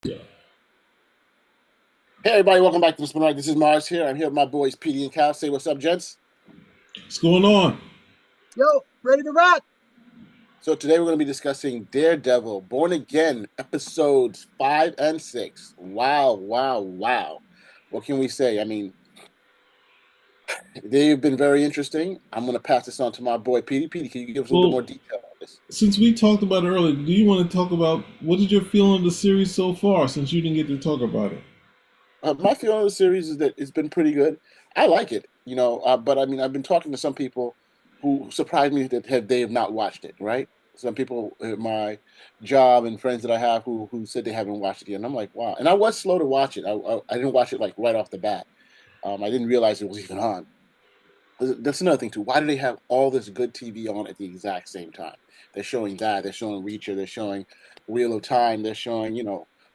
Yeah. Hey everybody, welcome back to the Spin. This is Mars here. I'm here with my boys PD and Cal. Say what's up, gents. What's going on? Yo, ready to rock? So today we're going to be discussing Daredevil, Born Again, episodes 5 and 6. Wow, wow, wow. What can we say? I mean, they've been very interesting. I'm going to pass this on to my boy PD. PD, can you give us a little bit more Well, detail on this? since we talked about it earlier, do you want to talk about what is your feeling of the series so far? Since you didn't get to talk about it. My feeling of the series is that it's been pretty good. I like it, but I mean, I've been talking to some people who surprised me that they have not watched it, right? Some people at my job and friends that I have who said they haven't watched it yet. And I'm like, wow. And I was slow to watch it. I didn't watch it like right off the bat. I didn't realize it was even on. That's another thing too. Why do they have all this good TV on at the exact same time? They're showing that. They're showing Reacher. They're showing Wheel of Time. They're showing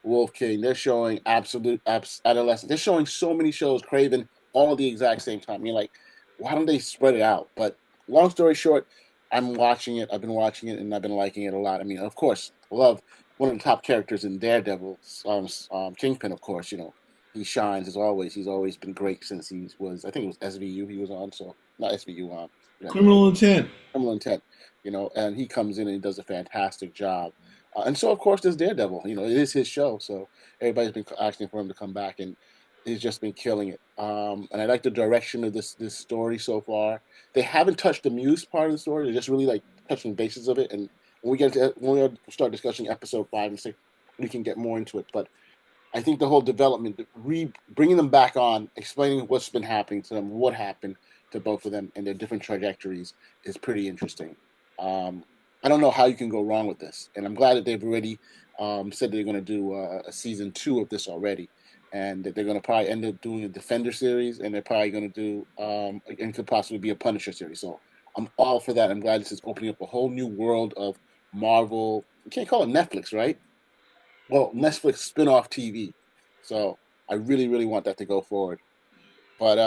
Wolf King. They're showing Adolescent. They're showing so many shows. Craven all at the exact same time. You're like, why don't they spread it out? But long story short, I'm watching it. I've been watching it and I've been liking it a lot. I mean, of course, I love one of the top characters in Daredevil, Kingpin. Of course, he shines as always. He's always been great since he was, I think it was SVU he was on, so not SVU, Criminal Intent. Criminal Intent, and he comes in and he does a fantastic job. And so, of course, there's Daredevil. It is his show, so everybody's been asking for him to come back, and he's just been killing it. And I like the direction of this story so far. They haven't touched the Muse part of the story; they're just really like touching bases of it. And when we start discussing episode 5 and 6, we can get more into it. But I think the whole development, bringing them back on, explaining what's been happening to them, what happened to both of them, and their different trajectories is pretty interesting. I don't know how you can go wrong with this, and I'm glad that they've already said they're going to do a season 2 of this already, and that they're going to probably end up doing a Defender series, and they're probably going to do and could possibly be a Punisher series. So I'm all for that. I'm glad this is opening up a whole new world of Marvel. You can't call it Netflix, right? Well, Netflix spin-off TV. So I really, really want that to go forward. But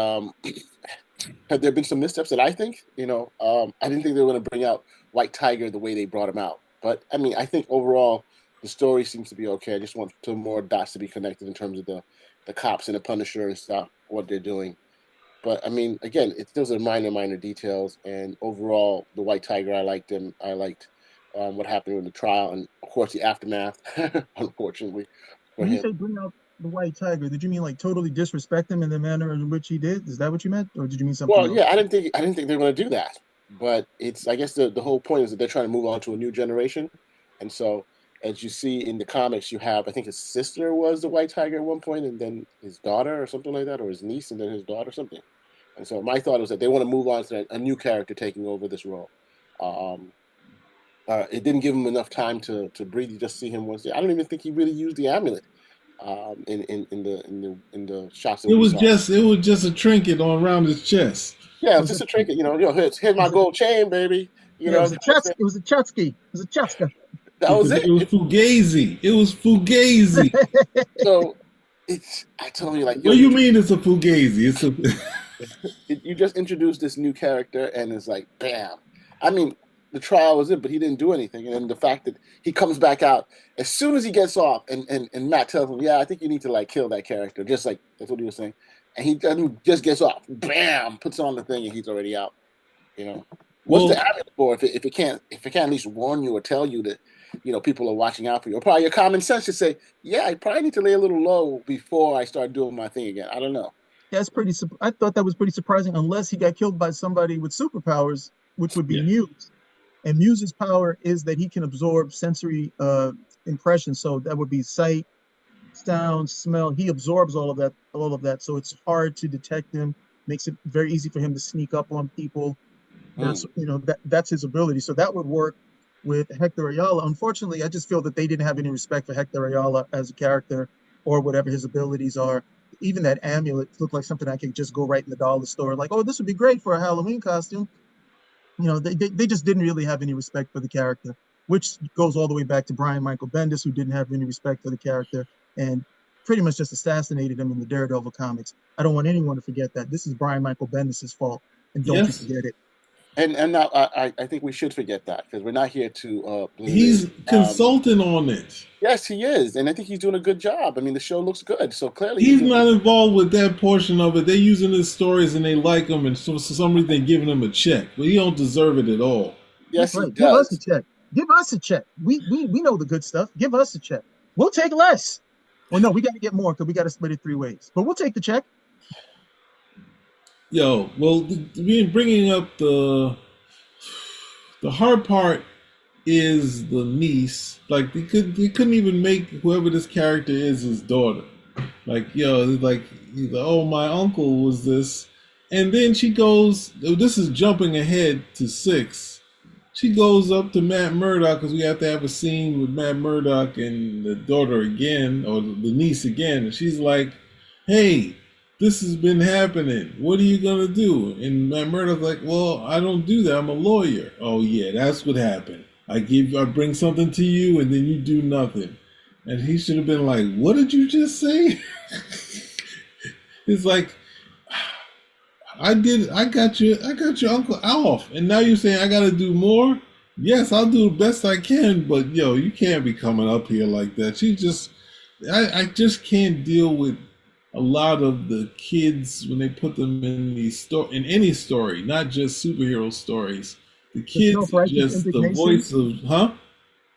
have there been some missteps that I think, I didn't think they were going to bring out White Tiger the way they brought him out. But I mean, I think overall the story seems to be okay. I just want some more dots to be connected in terms of the cops and the Punisher and stuff, what they're doing. But I mean, again, it's those are minor details. And overall, the White Tiger, I liked him. I liked what happened in the trial, and of course the aftermath. Unfortunately for When you him. say bring out the white tiger, did you mean like totally disrespect him in the manner in which he did? Is that what you meant, or did you mean something Well, else? yeah, I didn't think they were going to do that. But it's I guess the whole point is that they're trying to move on to a new generation, and so as you see in the comics, you have I think his sister was the White Tiger at one point, and then his daughter or something like that, or his niece and then his daughter or something. And so my thought was that they want to move on to a new character taking over this role. Um, it didn't give him enough time to breathe. You just see him once. I don't even think he really used the amulet in the shots that It we was saw. just it was just a trinket on around his chest. Yeah, It it's was a just a trinket. Here's it my was a, gold chain, baby. yeah, it was a Kind of Chetsky. thing. It was a Chetsky. It was a Chetska. That It was was, it. it was fugazi. It was fugazi. So I told you like, yo, What do you mean it's a fugazi? It's a you just introduced this new character, and it's like, bam. I mean, the trial was it, but he didn't do anything. And then the fact that he comes back out as soon as he gets off, and Matt tells him, yeah, I think you need to like kill that character, just like that's what he was saying. And he doesn't just gets off, bam, puts on the thing, and he's already out. You know, what's the well. average for if it can't at least warn you or tell you that people are watching out for you, or probably your common sense should say, yeah, I probably need to lay a little low before I start doing my thing again. I don't know. That's pretty. I thought that was pretty surprising, unless he got killed by somebody with superpowers, which would be Yeah. Muse. And Muse's power is that he can absorb sensory impressions. So that would be sight, sound, smell. He absorbs all of that. So it's hard to detect him. Makes it very easy for him to sneak up on people. Hmm. That's his ability. So that would work with Hector Ayala. Unfortunately, I just feel that they didn't have any respect for Hector Ayala as a character or whatever his abilities are. Even that amulet looked like something I could just go right in the dollar store, like, oh, this would be great for a Halloween costume. They just didn't really have any respect for the character, which goes all the way back to Brian Michael Bendis, who didn't have any respect for the character and pretty much just assassinated him in the Daredevil comics. I don't want anyone to forget that. This is Brian Michael Bendis' fault, and don't you Yes. forget it. And now I think we should forget that because we're not here to blue He's this. consulting on it. Yes, he is, and I think he's doing a good job. I mean, the show looks good, so clearly He's doing not involved with that portion of it. They're using his stories and they like him, and so for some reason they're giving him a check, but he don't deserve it at all. Yes, That's he right. Give us a does. check. Give us a check. We know the good stuff. Give us a check. We'll take less. Well, no, we got to get more because we got to split it 3 ways. But we'll take the check. Yo, well, bringing up the hard part is the niece. Like they couldn't even make whoever this character is his daughter. Like yo, like oh my uncle was this, and then she goes. Oh, this is jumping ahead to 6. She goes up to Matt Murdock because we have to have a scene with Matt Murdock and the daughter again, or the niece again, and she's like, "Hey, this has been happening. What are you gonna do?" And Matt Murdock's like, "Well, I don't do that. I'm a lawyer." Oh yeah, that's what happened. I bring something to you, and then you do nothing. And he should have been like, "What did you just say?" It's like, I got your uncle off, and now you're saying I got to do more. Yes, I'll do the best I can, but yo, you can't be coming up here like that. I just can't deal with a lot of the kids when they put them in in any story, not just superhero stories. The The kids are self-righteous just the indignation. voice of, huh?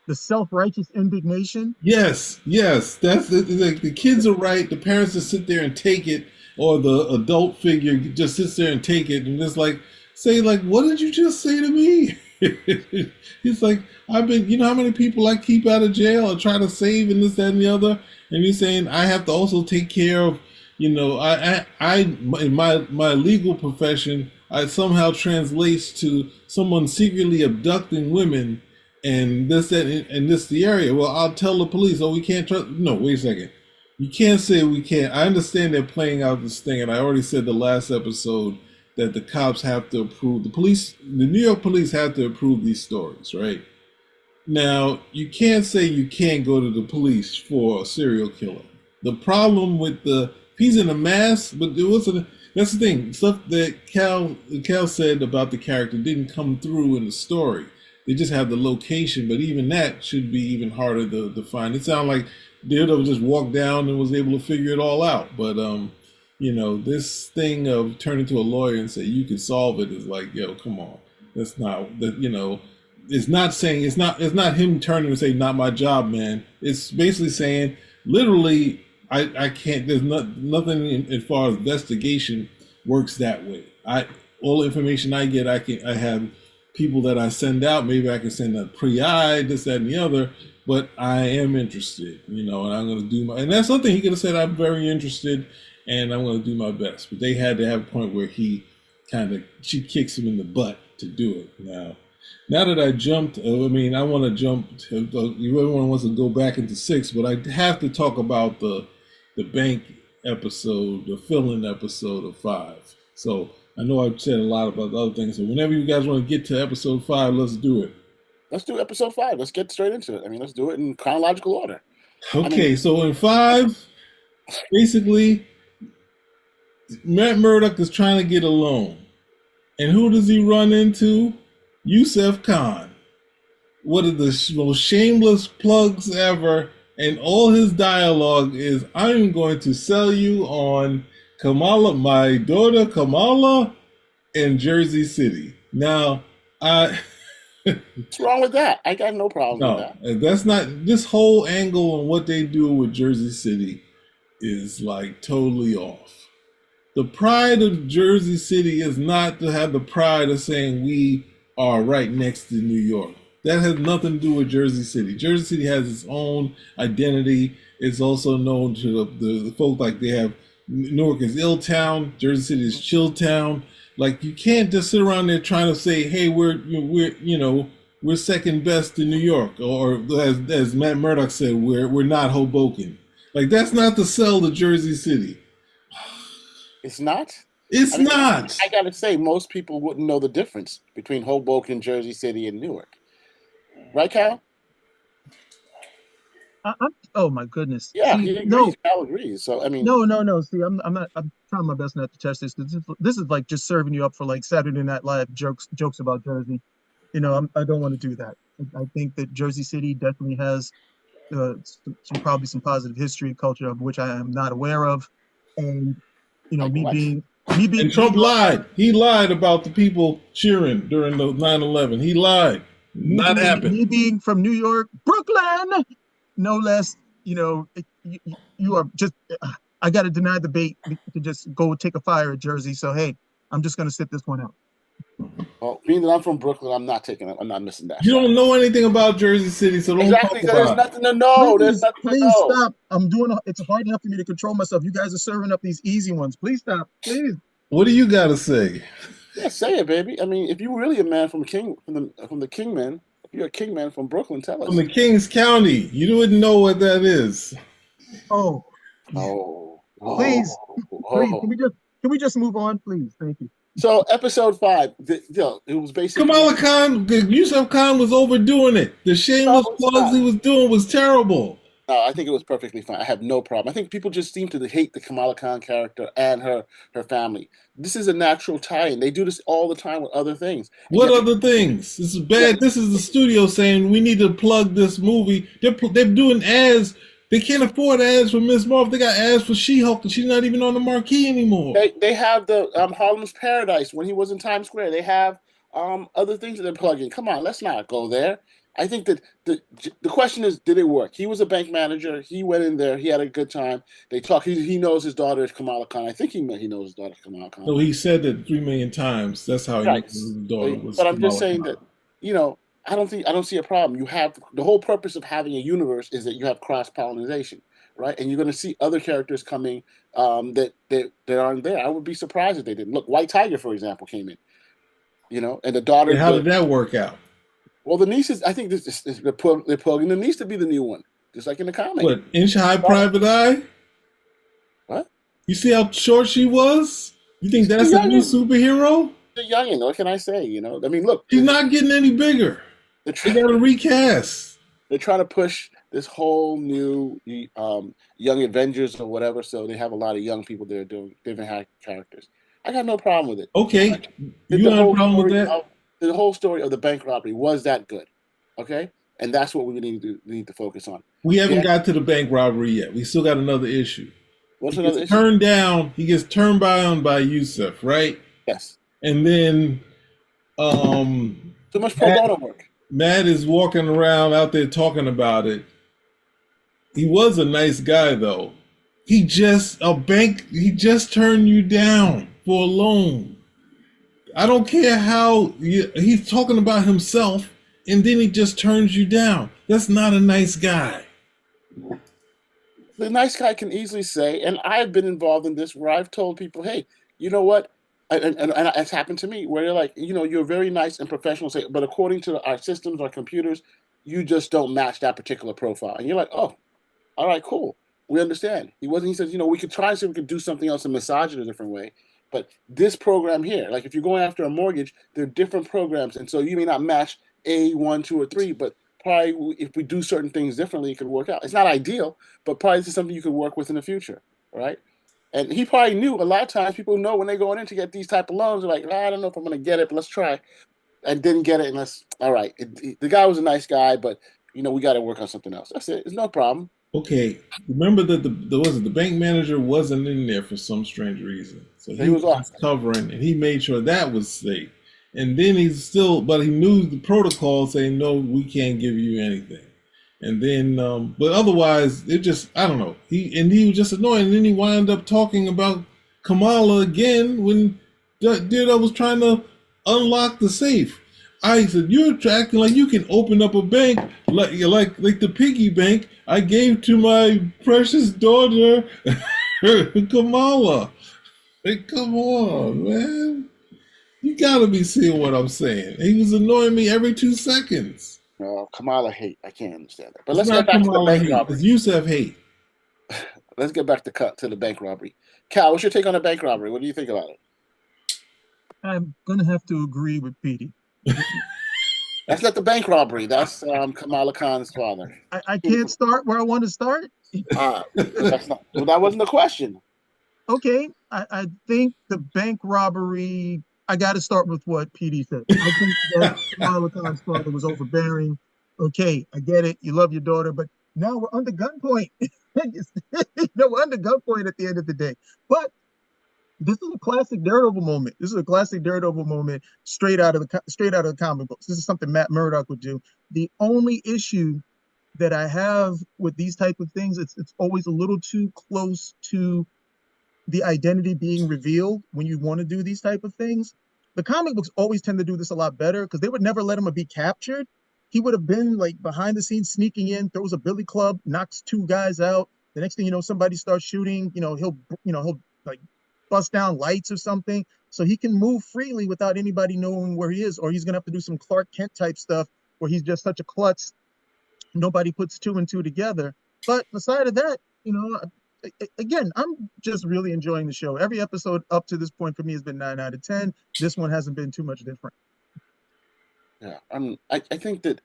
The self-righteous indignation. Yes, yes. That's like the kids are right. The parents just sit there and take it, or the adult figure just sits there and take it, and just like say, like, "What did you just say to me?" He's like, "I've been, you know, how many people I keep out of jail or try to save, and this, that, and the other." And he's saying, "I have to also take care of, you know, I in my legal profession, I somehow translates to someone secretly abducting women." And this, that, and this the area. Well, I'll tell the police. Oh, we can't trust. No, wait a second. You can't say we can't. I understand they're playing out this thing, and I already said the last episode that the cops have to approve. The New York police have to approve these stories, right? Now, you can't say you can't go to the police for a serial killer. The problem with he's in a mask, but it wasn't. That's the thing. Stuff that Cal said about the character didn't come through in the story. They just have the location, but even that should be even harder to find. It sounded like Daredevil just walked down and was able to figure it all out. But you know, this thing of turning to a lawyer and say you can solve it is like, yo, come on. That's not that, you know, it's not saying it's not him turning and say, not my job, man. It's basically saying literally I can't, there's nothing as far as investigation works that way. All the information I get, I have people that I send out. Maybe I can send a pre-I, this, that, and the other, but I am interested, you know, and I'm going to do and that's something he could have said, I'm very interested and I'm going to do my best. But they had to have a point where she kicks him in the butt to do it. Now that I jumped, I want to jump, everyone wants to go back into 6, but I have to talk about the bank episode, the fill-in episode of 5. So I know I've said a lot about the other things, so whenever you guys want to get to episode 5, let's do it. Let's do episode 5. Let's get straight into it. I mean, let's do it in chronological order. Okay, so in 5, basically, Matt Murdock is trying to get a loan. And who does he run into? Yusef Khan. One of the most shameless plugs ever, and all his dialogue is, I'm going to sell you on Kamala, my daughter Kamala, in Jersey City. Now, what's wrong with that? I got no problem with that. That's not, this whole angle on what they do with Jersey City is like totally off. The pride of Jersey City is not to have the pride of saying we are right next to New York. That has nothing to do with Jersey City. Jersey City has its own identity. It's also known to the folk, like they have Newark is Ill Town, Jersey City is Chill Town. Like you can't just sit around there trying to say, hey, we're second best to New York, or as Matt Murdock said, we're not Hoboken. Like that's not the sell to Jersey City. It's not? It's not. I gotta say, most people wouldn't know the difference between Hoboken, Jersey City, and Newark. Right, Cal? Oh my goodness. Yeah, See, he agrees. no, Cal agrees. So I mean, no. See, I'm not. I'm trying my best not to touch this. This is like just serving you up for like Saturday Night Live jokes about Jersey. I don't want to do that. I think that Jersey City definitely has probably some positive history and culture of which I am not aware of, and like me what? being me being And New Trump York, lied. He lied about the people cheering during the 9/11. He lied. Not happened. me being from New York, Brooklyn, no less. You are just. I got to deny the bait to just go take a fire at Jersey. So hey, I'm just going to sit this one out. Well, being that I'm from Brooklyn, I'm not taking it. I'm not missing that You shot. don't know anything about Jersey City, so don't talk Exactly, because there's about it. nothing to know. There's Please, nothing to please know. stop. It's hard enough for me to control myself. You guys are serving up these easy ones. Please stop. Please. What do you got to say? Yeah, say it, baby. I mean, if you're really a man from the Kingman, if you're a Kingman from Brooklyn, tell From us. the Kings County. You wouldn't know what that is. Oh, Oh, please, please. oh. Can we just move on, please? Thank you. So episode 5, it was basically Kamala Khan, Yusuf Khan was overdoing it. The shameless No, it's plugs not. he was doing was terrible. No, I think it was perfectly fine. I have no problem. I think people just seem to hate the Kamala Khan character and her family. This is a natural tie-in. They do this all the time with other things. What other things? This is bad. This is the studio saying we need to plug this movie. They're doing ads. They can't afford ads for Miss Marvel. They got ads for She-Hulk, and she's not even on the marquee anymore. They have the Harlem's Paradise when he was in Times Square. They have other things that they're plugging. Come on, let's not go there. I think that the question is, did it work? He was a bank manager. He went in there. He had a good time. They talk. He knows his daughter is Kamala Khan. I think he knows his daughter is Kamala Khan. So he said that 3 million times. That's how he Right. knows his daughter was. But I'm just Kamala saying Khan. that I don't see a problem. You have the whole purpose of having a universe is that you have cross pollination, right? And you're going to see other characters coming that aren't there. I would be surprised if they didn't. Look, White Tiger, for example, came in. And the daughter. And how did that work out? Well, the niece is. I think they're plugging the niece to be the new one, just like in the comic. What, inch high private eye? What? You see how short she was? You think that's a new superhero? She's a youngin. What can I say? I mean, look. She's not getting any bigger. They got to recast. They're trying to push this whole new Young Avengers or whatever, so they have a lot of young people there doing different characters. I got no problem with it. Okay, you have a problem with that? The whole story of the bank robbery was that good, okay? And that's what we need to focus on. We haven't got to the bank robbery yet. We still got another issue. What's another issue? Turned down. He gets turned on by Yusuf, right? Yes. And then, too much pro bono work. Matt is walking around out there talking about it. He was a nice guy, though. He just turned you down for a loan. I don't care how he's talking about himself, and then he just turns you down. That's not a nice guy. The nice guy can easily say, and I've been involved in this where I've told people, hey, you know what? And it's happened to me where you're like, you're very nice and professional, but according to our systems, our computers, you just don't match that particular profile. And you're like, oh, all right, cool. We understand. He says, we could try and see if we could do something else and massage it a different way. But this program here, like if you're going after a mortgage, there are different programs. And so you may not match A, 1, 2, or 3, but probably if we do certain things differently, it could work out. It's not ideal, but probably this is something you could work with in the future, right? And he probably knew a lot of times people know when they're going in to get these type of loans, they're like, I don't know if I'm going to get it, but let's try. And didn't get it, and all right. The guy was a nice guy, but, we got to work on something else. That's it. It's no problem. Okay, remember that the bank manager wasn't in there for some strange reason, so he was covering, and he made sure that was safe. And then but he knew the protocol saying no, we can't give you anything. And then, but otherwise, I don't know. He was just annoying. And then he wound up talking about Kamala again when Daredevil was trying to unlock the safe. I said, you're acting like you can open up a bank like the piggy bank I gave to my precious daughter, Kamala. Hey, come on, man. You gotta be seeing what I'm saying. He was annoying me every 2 seconds. No, Kamala hate. I can't understand that. But let's get back to the bank robbery. It's Yusuf hate. Let's get back to the bank robbery. Cal, what's your take on the bank robbery? What do you think about it? I'm gonna have to agree with Petey. That's not the bank robbery. That's Kamala Khan's father. I can't start where I want to start. That's not. Well, that wasn't the question. Okay, I think the bank robbery. I got to start with what PD said. I think that Kamala Khan's father was overbearing. Okay, I get it. You love your daughter, but now we're under gunpoint. We're under gunpoint at the end of the day. But this is a classic Daredevil moment. This is a classic Daredevil moment straight out of the comic books. This is something Matt Murdock would do. The only issue that I have with these type of things, it's always a little too close to the identity being revealed when you want to do these type of things. The comic books always tend to do this a lot better because they would never let him be captured. He would have been like behind the scenes sneaking in, throws a billy club, knocks two guys out. The next thing you know, somebody starts shooting. He'll like bust down lights or something, so he can move freely without anybody knowing where he is. Or he's gonna have to do some Clark Kent type stuff where he's just such a klutz, nobody puts two and two together. But aside of that, again, I'm just really enjoying the show. Every episode up to this point for me has been 9 out of 10. This one hasn't been too much different. Yeah, I think that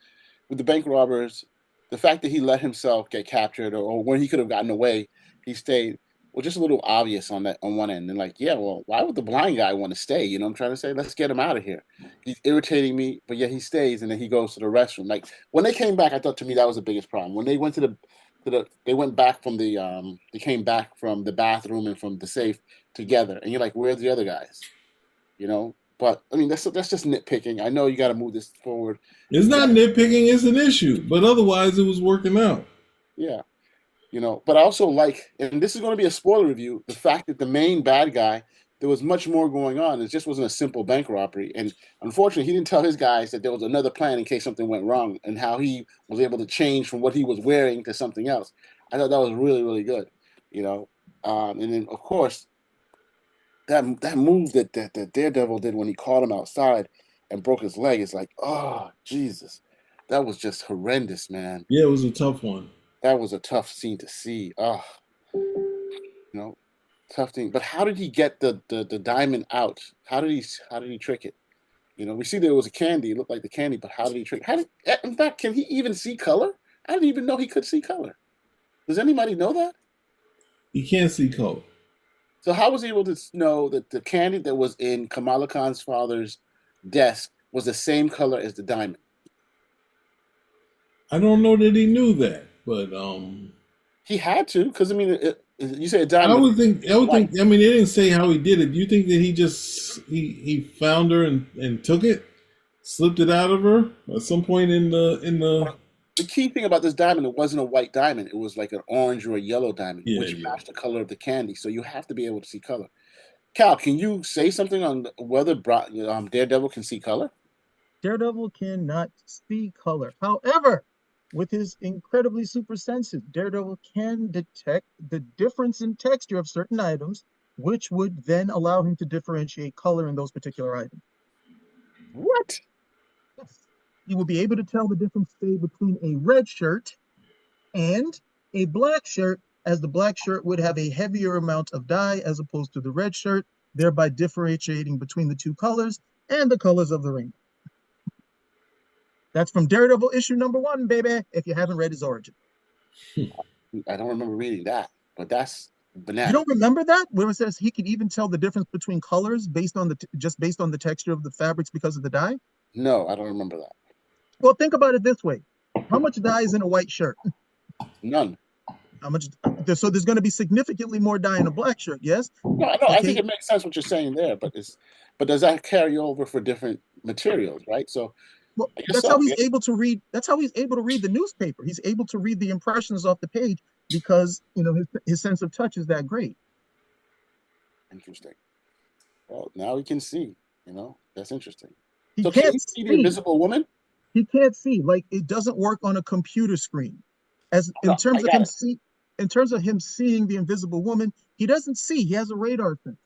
with the bank robbers, the fact that he let himself get captured, or when he could have gotten away, he stayed. Well, just a little obvious on one end. And like, yeah, well, why would the blind guy want to stay? You know what I'm trying to say? Let's get him out of here. He's irritating me, but yeah, he stays, and then he goes to the restroom. Like when they came back, I thought to me that was the biggest problem. When they went they went back from they came back from the bathroom and from the safe together, and you're like, where's the other guys? You know. But I mean, that's just nitpicking. I know you got to move this forward. It's not nitpicking; it's an issue. But otherwise, it was working out. Yeah. But I also like, and this is going to be a spoiler review, the fact that the main bad guy, there was much more going on. It just wasn't a simple bank robbery. And unfortunately, he didn't tell his guys that there was another plan in case something went wrong, and how he was able to change from what he was wearing to something else. I thought that was really, really good. And then, of course, that move that Daredevil did when he caught him outside and broke his leg is like, oh, Jesus. That was just horrendous, man. Yeah, it was a tough one. That was a tough scene to see. Tough thing. But how did he get the diamond out? How did he trick it? We see there was a candy. It looked like the candy, but how did he trick? In fact, can he even see color? I didn't even know he could see color. Does anybody know that? He can't see color. So how was he able to know that the candy that was in Kamala Khan's father's desk was the same color as the diamond? I don't know that he knew that. But he had to, because I mean, you say a diamond. I would think. I mean, they didn't say how he did it. Do you think that he just he found her and took it, slipped it out of her at some point in the? The key thing about this diamond, it wasn't a white diamond. It was like an orange or a yellow diamond, which matched the color of the candy. So you have to be able to see color. Cal, can you say something on whether Daredevil can see color? Daredevil cannot see color. However, with his incredibly super senses, Daredevil can detect the difference in texture of certain items, which would then allow him to differentiate color in those particular items. What? Yes. He will be able to tell the difference, say, between a red shirt and a black shirt, as the black shirt would have a heavier amount of dye as opposed to the red shirt, thereby differentiating between the two colors and the colors of the rainbow. That's from Daredevil issue number 1, baby, if you haven't read his origin. I don't remember reading that, but that's bananas. You don't remember that? Where it says he can even tell the difference between colors based on the texture of the fabrics because of the dye? No, I don't remember that. Well, think about it this way. How much dye is in a white shirt? None. How much? So there's going to be significantly more dye in a black shirt, yes? No, okay. I think it makes sense what you're saying there, but does that carry over for different materials, right? So well, that's how he's able to read. That's how he's able to read the newspaper. He's able to read the impressions off the page because his sense of touch is that great. Interesting. Well, now he can see. That's interesting. So can he see the Invisible Woman? He can't see. Like it doesn't work on a computer screen. In terms of him seeing the Invisible Woman, he doesn't see. He has a radar thing.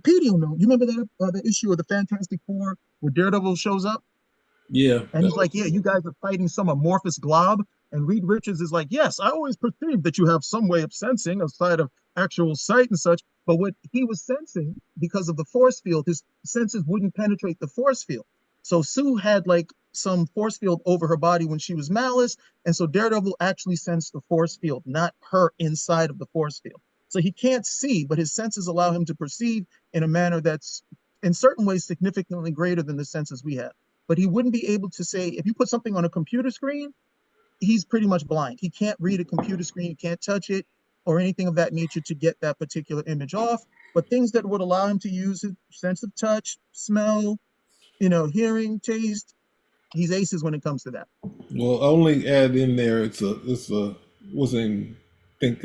Pete, you remember that issue of the Fantastic Four where Daredevil shows up? Yeah. And he's like, yeah, you guys are fighting some amorphous glob. And Reed Richards is like, yes, I always perceived that you have some way of sensing outside of actual sight and such. But what he was sensing, because of the force field, his senses wouldn't penetrate the force field. So Sue had like some force field over her body when she was Malice, and so Daredevil actually sensed the force field, not her inside of the force field. So he can't see, but his senses allow him to perceive in a manner that's in certain ways significantly greater than the senses we have. But he wouldn't be able to say, if you put something on a computer screen, he's pretty much blind. He can't read a computer screen, he can't touch it or anything of that nature to get that particular image off. But things that would allow him to use his sense of touch, smell, hearing, taste, he's aces when it comes to that. Well, only add in there. Was in. I think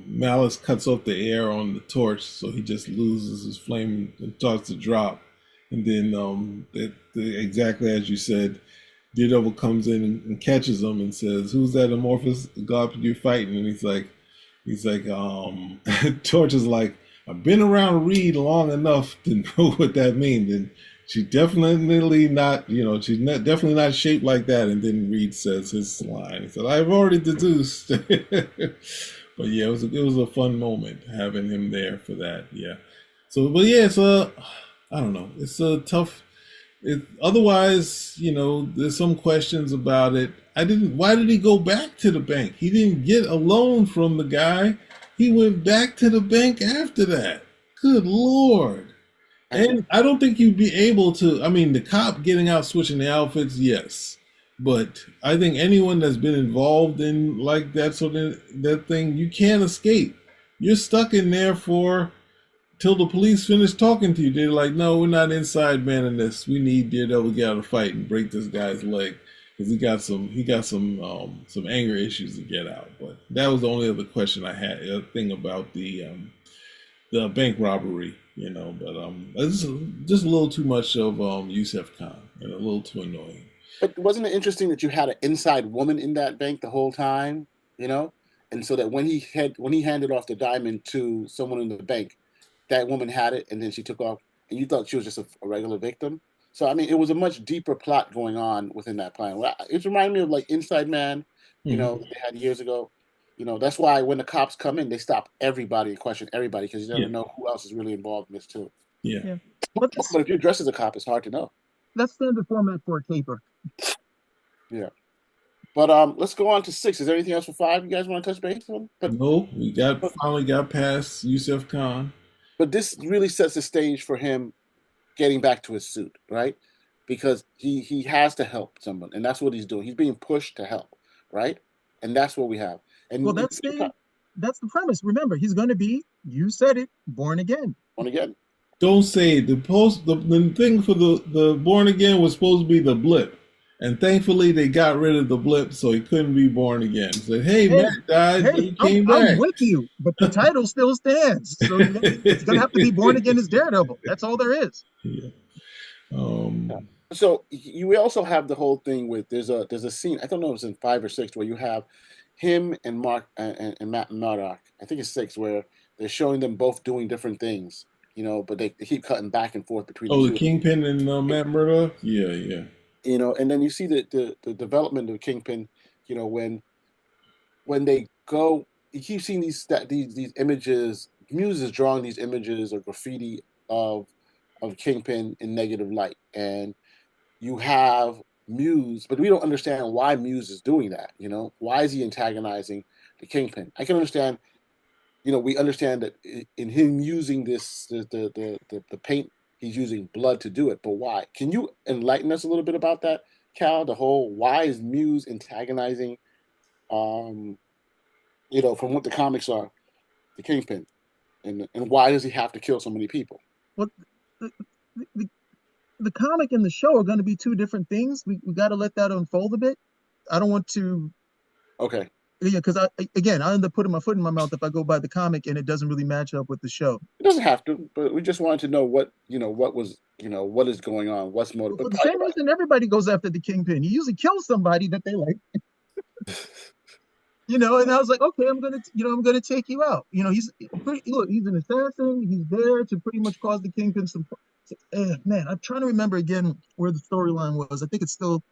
Malice cuts off the air on the torch, so he just loses his flame and starts to drop. And then exactly as you said, Daredevil comes in and catches him and says, "Who's that amorphous god you're fighting?" And he's like, Torch is like, "I've been around Reed long enough to know what that means." And she's definitely not, definitely not shaped like that. And then Reed says his line. He said, "I've already deduced." But yeah, it was a fun moment having him there for that. Yeah. So, but yeah, I don't know. It's a tough. Otherwise, there's some questions about it. Why did he go back to the bank? He didn't get a loan from the guy. He went back to the bank after that. Good Lord. And I don't think you'd be able to, the cop getting out, switching the outfits, yes. But I think anyone that's been involved in like that that thing, you can't escape. You're stuck in there till the police finish talking to you. They're like, "No, we're not inside manning this. We need Daredevil to get out of the fight and break this guy's leg because he got some anger issues to get out." But that was the only other question I had. A thing about the bank robbery, But it's just a little too much of Yusef Khan and a little too annoying. But wasn't it interesting that you had an inside woman in that bank the whole time, and so that when he handed off the diamond to someone in the bank, that woman had it, and then she took off, and you thought she was just a regular victim. So it was a much deeper plot going on within that plan. It reminded me of like Inside Man, Mm-hmm. That they had years ago. That's why when the cops come in, they stop everybody and question everybody because you never know who else is really involved in this too. Yeah. But if you're dressed as a cop, it's hard to know. That's standard format for a caper. Yeah. But let's go on to 6. Is there anything else for 5 you guys want to touch base on? No, we finally got past Yusef Khan. But this really sets the stage for him getting back to his suit, right? Because he has to help someone, and that's what he's doing. He's being pushed to help, right? And that's what we have. And well, that's the premise. Remember, he's going to be, you said it, born again. Born again. Don't say it. The thing for the born again was supposed to be the blip. And thankfully, they got rid of the blip, so he couldn't be born again. Said, "Hey, Matt died, he came back." I'm with you, but the title still stands. So it's going to have to be born again as Daredevil. That's all there is. Yeah. So we also have the whole thing with there's a scene, I don't know if it's in 5 or 6, where you have him and Mark and Matt Murdock. I think it's 6, where they're showing them both doing different things, but they keep cutting back and forth between. The Kingpin and Matt Murdock. Yeah. And then you see the development of Kingpin, when they go, you keep seeing these images. Muse is drawing these images or graffiti of Kingpin in negative light, and you have Muse, but we don't understand why Muse is doing that. Why is he antagonizing the Kingpin? I can understand. We understand that in him using the paint, he's using blood to do it, but why? Can you enlighten us a little bit about that, Cal? The whole why is Muse antagonizing, from what the comics are, the Kingpin, and why does he have to kill so many people? Well, the comic and the show are going to be two different things. We got to let that unfold a bit. I don't want to. Okay. Yeah, because I end up putting my foot in my mouth if I go by the comic and it doesn't really match up with the show. It doesn't have to, but we just wanted to know what is going on, what's motive. For the same reason everybody goes after the Kingpin. He usually kills somebody that they like. And I was like, okay, I'm gonna take you out. He's an assassin. He's there to pretty much cause the Kingpin some. Man, I'm trying to remember again where the storyline was. I think it's still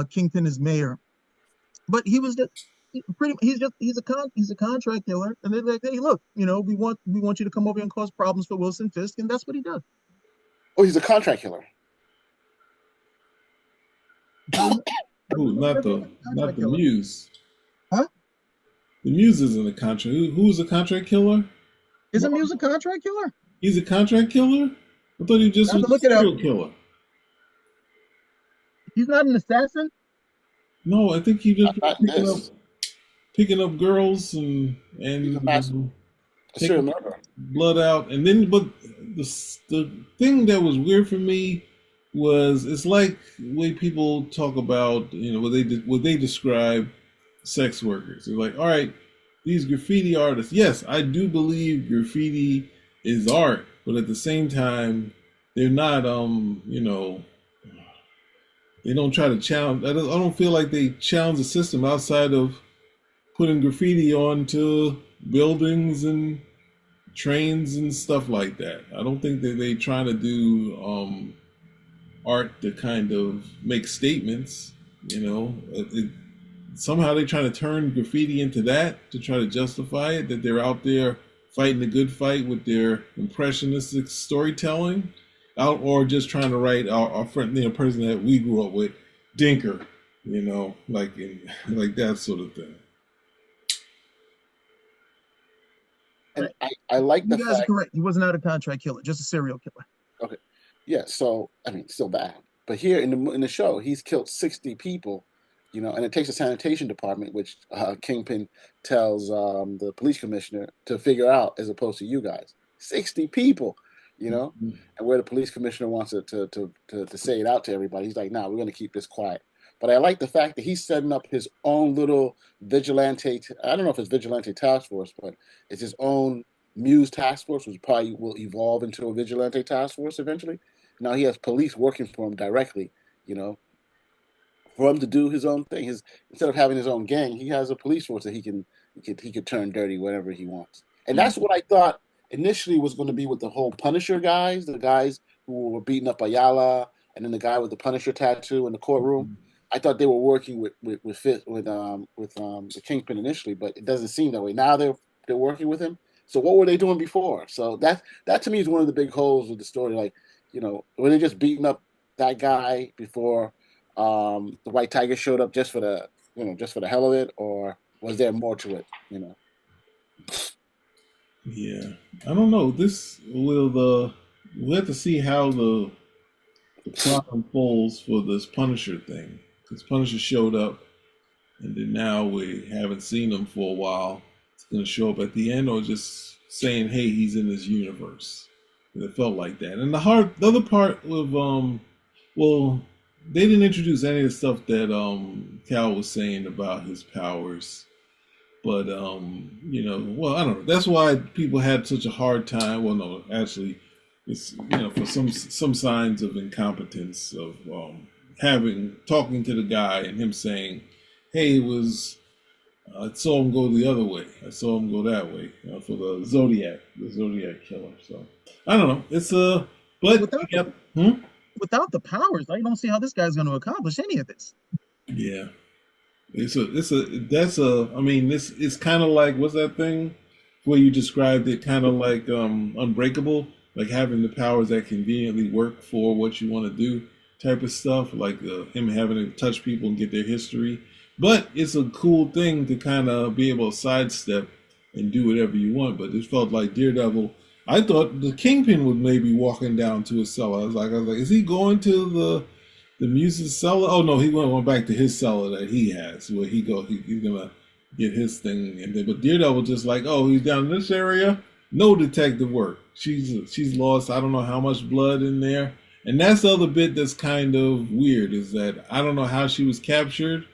Kingpin is mayor, but he was just. He's a contract killer, and they're like, "Hey, look, we want you to come over and cause problems for Wilson Fisk," and that's what he does. Oh, he's a contract killer. Doesn't Who? Not doesn't look the like a contract killer. Muse. Huh? The Muse isn't a contract. Who's a contract killer? Isn't Muse a contract killer? He's a contract killer. I thought he just I have was to a look it up. serial killer. He's not an assassin. No, I think he just Not this. picking up girls and He's a serial taking murderer. blood out, and then but the thing that was weird for me was it's like the way people talk about what they describe sex workers. They're like, all right, these graffiti artists. Yes, I do believe graffiti is art, but at the same time, they're not. They don't try to challenge. I don't feel like they challenge the system outside of putting graffiti onto buildings and trains and stuff like that. I don't think that they try to do art to kind of make statements. Somehow they try to turn graffiti into that to try to justify it, that they're out there fighting a good fight with their impressionistic storytelling, out or just trying to write our friend, person that we grew up with, Dinker, like that sort of thing. And I like the You guys are fact. correct. He was not a contract killer, just a serial killer. Okay, yeah. So I mean, still bad. But here in the show, he's killed 60 people. And it takes a sanitation department, which Kingpin tells the police commissioner to figure out, as opposed to you guys. 60 people, Mm-hmm. and where the police commissioner wants it to say it out to everybody, he's like, "Nah, we're going to keep this quiet." But I like the fact that he's setting up his own little vigilante. I don't know if it's vigilante task force, but it's his own Muse task force, which probably will evolve into a vigilante task force eventually. Now he has police working for him directly, for him to do his own thing. Instead of having his own gang, he has a police force that he could turn dirty whenever he wants. And that's what I thought initially was going to be with the whole Punisher guys, the guys who were beating up Ayala, and then the guy with the Punisher tattoo in the courtroom. I thought they were working with the Kingpin initially, but it doesn't seem that way. Now they're working with him. So what were they doing before? So that to me is one of the big holes with the story. Like, were they just beating up that guy before the White Tiger showed up just for the hell of it, or was there more to it? Yeah, I don't know. We'll have to see how the plot unfolds for this Punisher thing, because Punisher showed up, and then now we haven't seen him for a while. It's going to show up at the end, or just saying, "Hey, he's in this universe." It felt like that. And the other part with they didn't introduce any of the stuff that Cal was saying about his powers. But I don't know. That's why people had such a hard time. Well, no, actually, it's for some signs of incompetence of talking to the guy and him saying, "Hey, I saw him go the other way. I saw him go that way for the Zodiac killer." So I don't know. It's but Without the powers, I don't see how this guy's going to accomplish any of this. Yeah. It's kind of like, what's that thing where you described it, kind of like Unbreakable, like having the powers that conveniently work for what you want to do type of stuff, like him having to touch people and get their history. But it's a cool thing to kind of be able to sidestep and do whatever you want. But it felt like Daredevil. I thought the Kingpin was maybe walking down to his cellar. I was like, is he going to the Muse's cellar? Oh no, he went back to his cellar that he has, where he's gonna get his thing. And then, but Daredevil just like, oh, he's down in this area. No detective work. She's lost. I don't know how much blood in there. And that's the other bit that's kind of weird, is that I don't know how she was captured,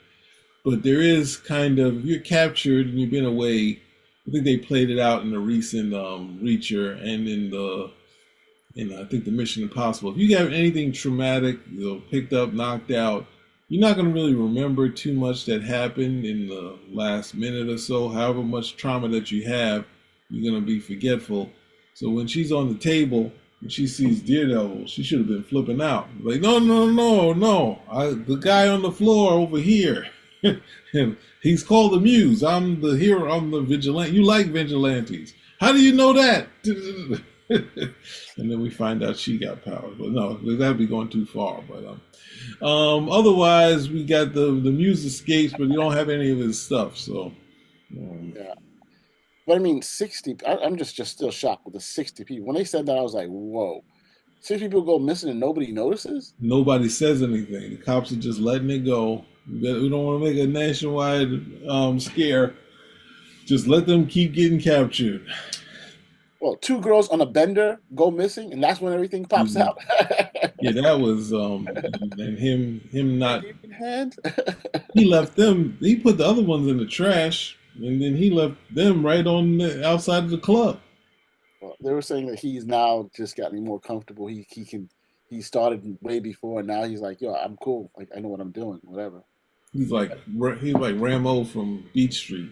but there is kind of, you're captured and you've been away. I think they played it out in the recent Reacher and in I think the Mission Impossible. If you have anything traumatic, picked up, knocked out, you're not going to really remember too much that happened in the last minute or so. However much trauma that you have, you're going to be forgetful. So when she's on the table and she sees Daredevil, she should have been flipping out. Like, no. The guy on the floor over here. He's called the Muse. I'm the hero. I'm the vigilante. You like vigilantes. How do you know that? And then we find out she got powers. But no, that'd be going too far. But otherwise, we got the Muse escapes, but you don't have any of his stuff. So Yeah. But I mean, 60. I'm just still shocked with the 60 people. When they said that, I was like, whoa. 60 people go missing and nobody notices? nobody says anything. The cops are just letting it go. We don't want to make a nationwide scare. Just let them keep getting captured. Well, two girls on a bender go missing, and that's when everything pops Mhm. out. Yeah, that was and him not. Hand. He left them. He put the other ones in the trash, and then he left them right on the outside of the club. Well, they were saying that he's now just gotten more comfortable. He started way before, and now he's like, yo, I'm cool. Like I know what I'm doing. Whatever. He's like Rambo from Beach Street.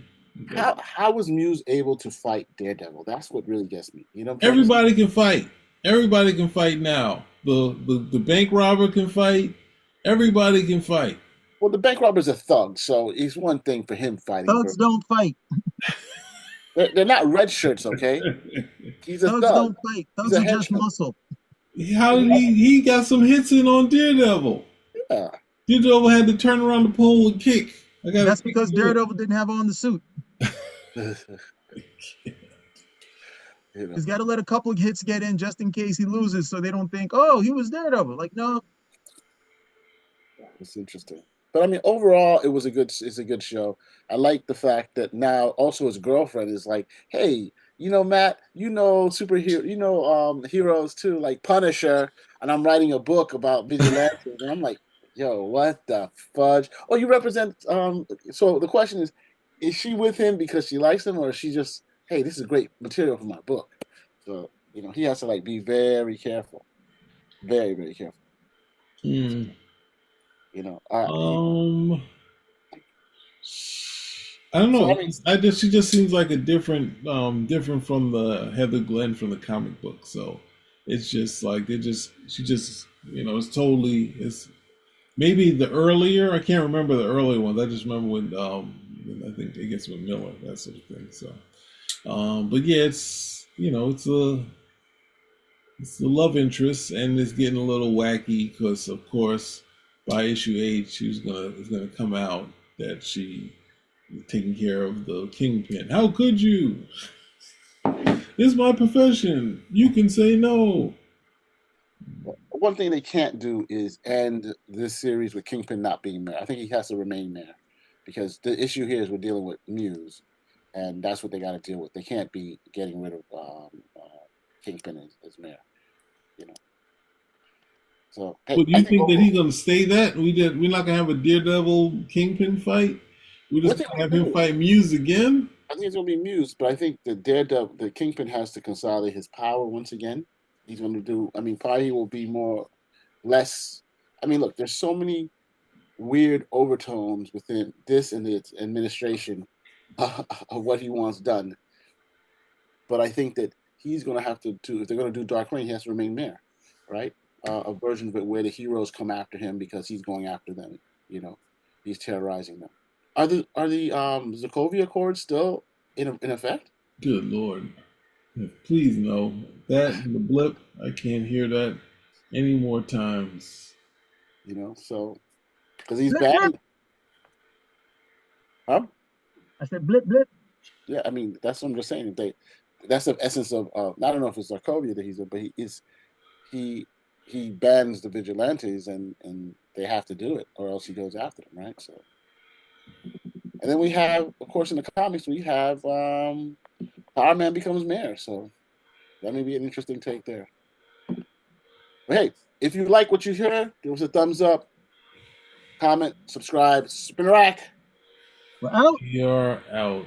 Like, How was Muse able to fight Daredevil? That's what really gets me. You know what I'm trying to say? everybody can fight. Everybody can fight now. The bank robber can fight. Everybody can fight. Well, the bank robber's a thug, so it's one thing for him fighting. Thugs don't fight. They're not red shirts, okay? He's a Thugs thug. don't fight. He's Thugs a are just henchman. muscle. How did he got some hits in on Daredevil? Yeah. Daredevil had to turn around the pole and kick. I got That's because Daredevil didn't have on the suit. You know, He's got to let a couple of hits get in just in case he loses, so they don't think, oh, he was Daredevil. Like, no, it's interesting. But I mean, overall, it's a good show. I like the fact that now also his girlfriend is like, hey, Matt, superhero, heroes too, like Punisher, and I'm writing a book about vigilantes, and I'm like, yo, what the fudge? Oh, you represent. So the question is she with him because she likes him, or is she just, hey, this is great material for my book? So he has to like be very careful, very very careful. Hmm. He, Um, I don't so know. I mean, She just seems like a different from the Heather Glenn from the comic book. So it's just like she just it's maybe the earlier. I can't remember the earlier ones. I just remember when I think it gets with Miller, that sort of thing. So but yeah, it's the love interest, and it's getting a little wacky because, of course, by issue 8, it's gonna come out that she is taking care of the Kingpin. How could you? It's my profession. You can say no. one thing they can't do is end this series with Kingpin not being mayor. I think he has to remain mayor because the issue here is we're dealing with Muse, and that's what they got to deal with. They can't be getting rid of Kingpin as mayor. You know. So hey, But do I you think think that overall, he's gonna stay that? We're not gonna have a Daredevil Kingpin fight. We're what just they gonna have gonna him do? fight Muse again. I think it's gonna be Muse, but I think the Kingpin has to consolidate his power once again. He's going to do. I mean, probably he will be more less. I mean, look, there's so many weird overtones within this and the administration of what he wants done. But I think that he's going to have to do, if they're going to do Dark Reign, he has to remain mayor, right? A version of it where the heroes come after him because he's going after them. You know, he's terrorizing them. Are the Sokovia Accords still in effect? Good lord! Please no. That and the blip. I can't hear that any more times. So because he's blip, blip. banned, huh? I said, blip, blip. Yeah, I mean that's what I'm just saying. That's the essence of. I don't know if it's Sokovia that he's in, but he he bans the vigilantes and they have to do it or else he goes after them, right? So and then we have, of course, in the comics we have Power Man becomes mayor, so that may be an interesting take there. But hey, if you like what you hear, give us a thumbs up, comment, subscribe, spin a rack. We're out. We are out.